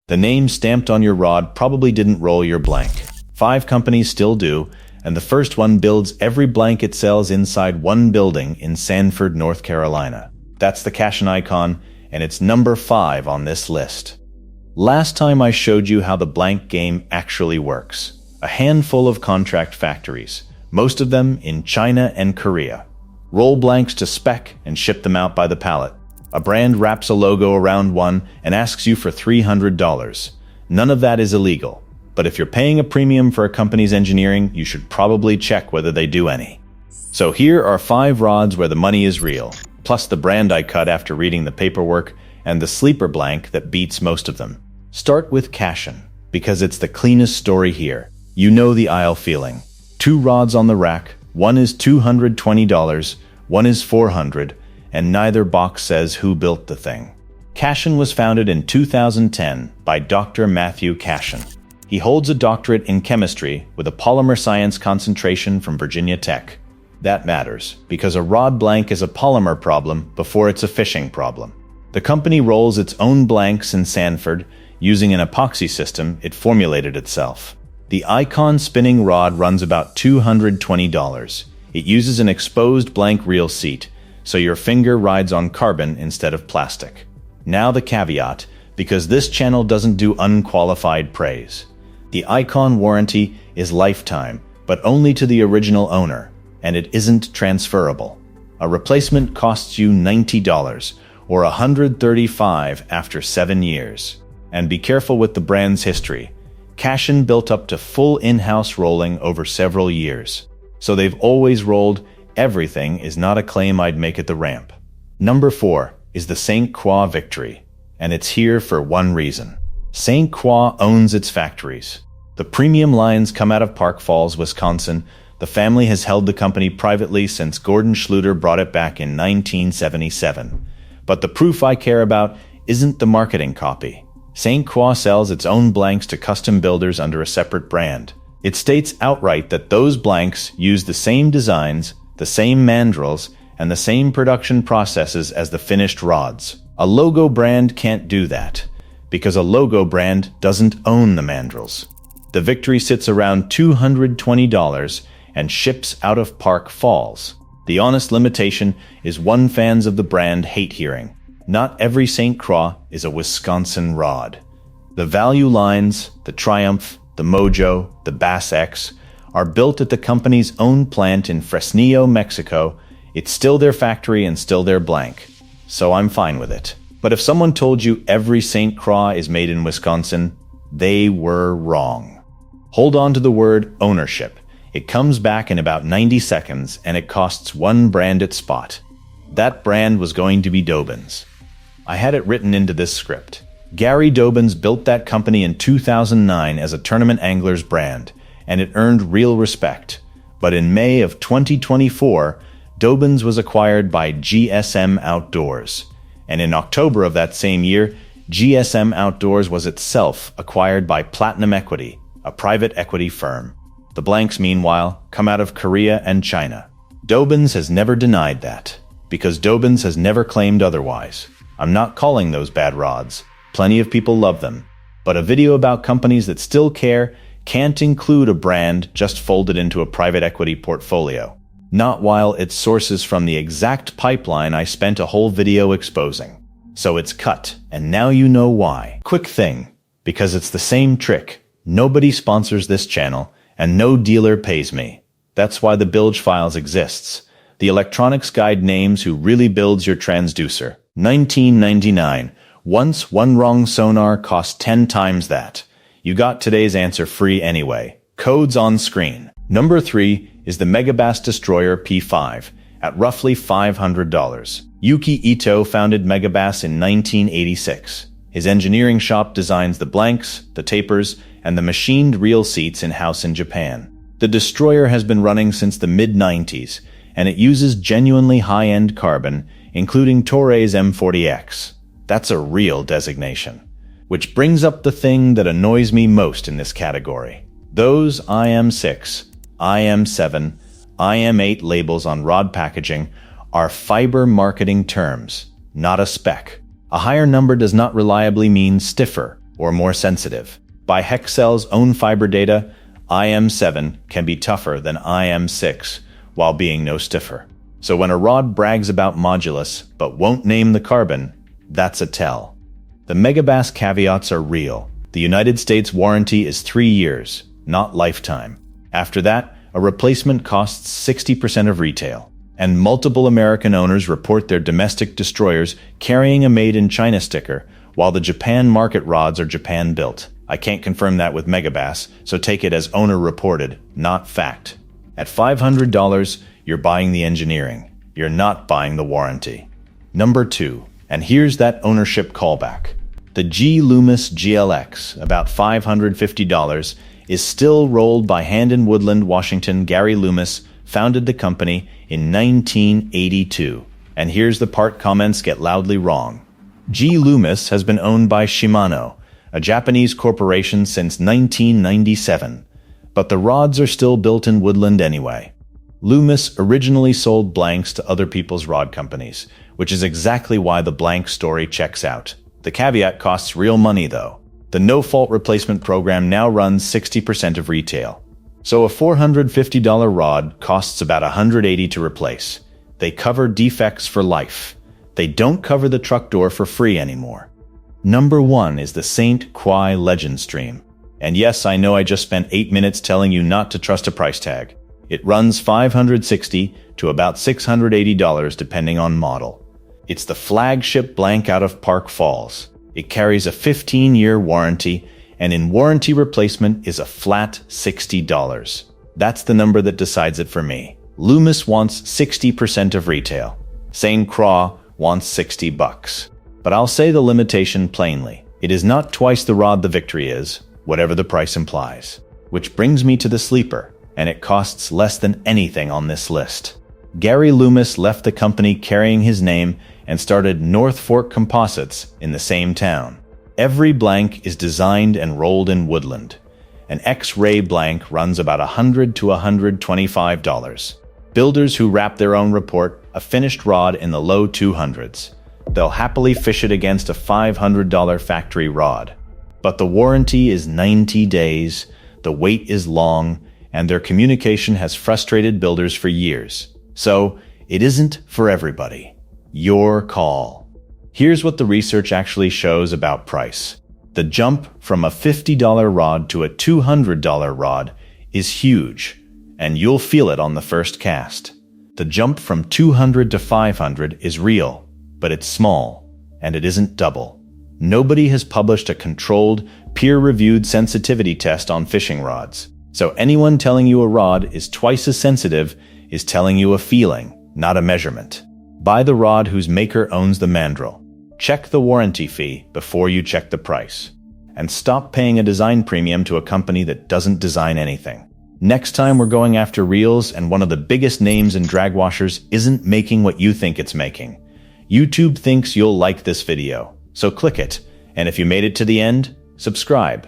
The name stamped on your rod probably didn't roll your blank. 5 companies still do, and the first one builds every blank it sells inside one building in Sanford, North Carolina. That's the Cashion ICON, and it's number 5 on this list. Last time I showed you how the blank game actually works. A handful of contract factories, most of them in China and Korea. Roll blanks to spec and ship them out by the pallet. A brand wraps a logo around one and asks you for $300. None of that is illegal. But if you're paying a premium for a company's engineering, you should probably check whether they do any. So here are 5 rods where the money is real, plus the brand I cut after reading the paperwork, and the sleeper blank that beats most of them. Start with Cashion, because it's the cleanest story here. You know the aisle feeling. 2 rods on the rack, one is $220, one is $400, and neither box says who built the thing. Cashion was founded in 2010 by Dr. Matthew Cashion. He holds a doctorate in chemistry with a polymer science concentration from Virginia Tech. That matters, because a rod blank is a polymer problem before it's a fishing problem. The company rolls its own blanks in Sanford using an epoxy system it formulated itself. The Icon spinning rod runs about $220. It uses an exposed blank reel seat, so your finger rides on carbon instead of plastic. Now the caveat, because this channel doesn't do unqualified praise. The Icon warranty is lifetime, but only to the original owner, and it isn't transferable. A replacement costs you $90 or $135 after 7 years. And be careful with the brand's history. Cashion built up to full in-house rolling over several years. So they've always rolled. Everything is not a claim I'd make at the ramp. Number 4 is the St. Croix Victory, and it's here for one reason. St. Croix owns its factories. The premium lines come out of Park Falls, Wisconsin. The family has held the company privately since Gordon Schluter brought it back in 1977. But the proof I care about isn't the marketing copy. St. Croix sells its own blanks to custom builders under a separate brand. It states outright that those blanks use the same designs, the same mandrels, and the same production processes as the finished rods. A logo brand can't do that, because a logo brand doesn't own the mandrels. The Victory sits around $220 and ships out of Park Falls. The honest limitation is one fans of the brand hate hearing. Not every St. Croix is a Wisconsin rod. The value lines, the Triumph, the Mojo, the Bass X, are built at the company's own plant in Fresnillo, Mexico. It's still their factory and still their blank. So I'm fine with it. But if someone told you every St. Croix is made in Wisconsin, they were wrong. Hold on to the word ownership. It comes back in about 90 seconds and it costs one branded spot. That brand was going to be Dobyns. I had it written into this script. Gary Dobyns built that company in 2009 as a tournament angler's brand, and it earned real respect. But in May of 2024, Dobyns was acquired by GSM Outdoors. And in October of that same year, GSM Outdoors was itself acquired by Platinum Equity, a private equity firm. The blanks, meanwhile, come out of Korea and China. Dobyns has never denied that, because Dobyns has never claimed otherwise. I'm not calling those bad rods. Plenty of people love them. But a video about companies that still care can't include a brand just folded into a private equity portfolio. Not while it sources from the exact pipeline I spent a whole video exposing. So it's cut, and now you know why. Quick thing, because it's the same trick. Nobody sponsors this channel, and no dealer pays me. That's why the bilge files exists. The electronics guide names who really builds your transducer. $19.99. Once one wrong sonar cost 10 times that. You got today's answer free anyway. Codes on screen. Number 3 is the Megabass Destroyer P5 at roughly $500. Yuki Ito founded Megabass in 1986. His engineering shop designs the blanks, the tapers, and the machined reel seats in-house in Japan. The Destroyer has been running since the mid-90s, and it uses genuinely high-end carbon, including Toray's M40X. That's a real designation. Which brings up the thing that annoys me most in this category. Those IM6, IM7, IM8 labels on rod packaging are fiber marketing terms, not a spec. A higher number does not reliably mean stiffer. or more sensitive. By Hexcel's own fiber data, IM7 can be tougher than IM6 while being no stiffer. So when a rod brags about modulus but won't name the carbon, that's a tell. The Megabass caveats are real. The United States warranty is 3 years, not lifetime. After that, a replacement costs 60% of retail. And multiple American owners report their domestic destroyers carrying a Made in China sticker, while the Japan market rods are Japan-built. I can't confirm that with Megabass, so take it as owner-reported, not fact. At $500, you're buying the engineering. You're not buying the warranty. Number 2, and here's that ownership callback. The Loomis GLX, about $550, is still rolled by hand in Woodland, Washington. Gary Loomis founded the company in 1982. And here's the part comments get loudly wrong. Loomis has been owned by Shimano, a Japanese corporation, since 1997. But the rods are still built in Woodland anyway. Loomis originally sold blanks to other people's rod companies, which is exactly why the blank story checks out. The caveat costs real money, though. The no-fault replacement program now runs 60% of retail. So a $450 rod costs about $180 to replace. They cover defects for life. They don't cover the truck door for free anymore. Number 1 is the St. Croix Legend Stream. And yes, I know I just spent 8 minutes telling you not to trust a price tag. It runs $560 to about $680 depending on model. It's the flagship blank out of Park Falls. It carries a 15-year warranty, and in warranty replacement is a flat $60. That's the number that decides it for me. Loomis wants 60% of retail. St. Croix wants $60. But I'll say the limitation plainly. It is not twice the rod the Victory is, whatever the price implies. Which brings me to the sleeper, and it costs less than anything on this list. Gary Loomis left the company carrying his name and started North Fork Composites in the same town. Every blank is designed and rolled in Woodland. An X-ray blank runs about $100 to $125. Builders who wrap their own report a finished rod in the low 200s. They'll happily fish it against a $500 factory rod. But the warranty is 90 days, the wait is long, and their communication has frustrated builders for years. So, it isn't for everybody. Your call. Here's what the research actually shows about price. The jump from a $50 rod to a $200 rod is huge, and you'll feel it on the first cast. The jump from $200 to $500 is real, but it's small, and it isn't double. Nobody has published a controlled, peer-reviewed sensitivity test on fishing rods. So anyone telling you a rod is twice as sensitive is telling you a feeling, not a measurement. Buy the rod whose maker owns the mandrel. Check the warranty fee before you check the price. And stop paying a design premium to a company that doesn't design anything. Next time we're going after reels, and one of the biggest names in drag washers isn't making what you think it's making. YouTube thinks you'll like this video, so click it. And if you made it to the end, subscribe.